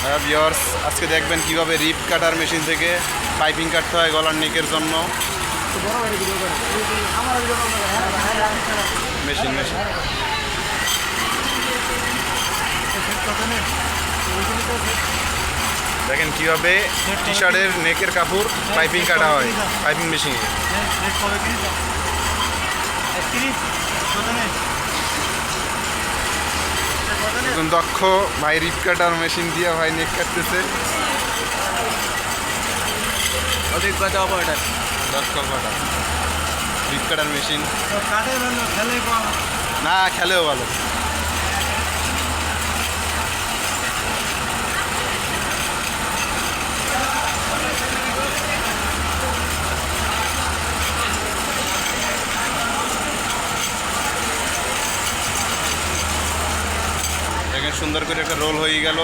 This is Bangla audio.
হ্যাঁ ভিউয়ার্স, আজকে দেখবেন কিভাবে রিপ কাটার মেশিন থেকে পাইপিং কাটতে হয় গলার নেকের জন্য। মেশিন মেশিন দেখেন কিভাবে টি শার্টের নেকের কাপড় পাইপিং কাটা হয় পাইপিং মেশিনে। একজন দক্ষ ভাই রিপ কাটার মেশিন দিয়ে ভাই নেক কাটতেছে। অভিজ্ঞতা অপারেটর দক্ষ কাটা রিপ কাটার মেশিন কাটে ভালো খেলে কম। না, খেলেও ভালো। দেখেন সুন্দর করে একটা রোল হয়ে গেল।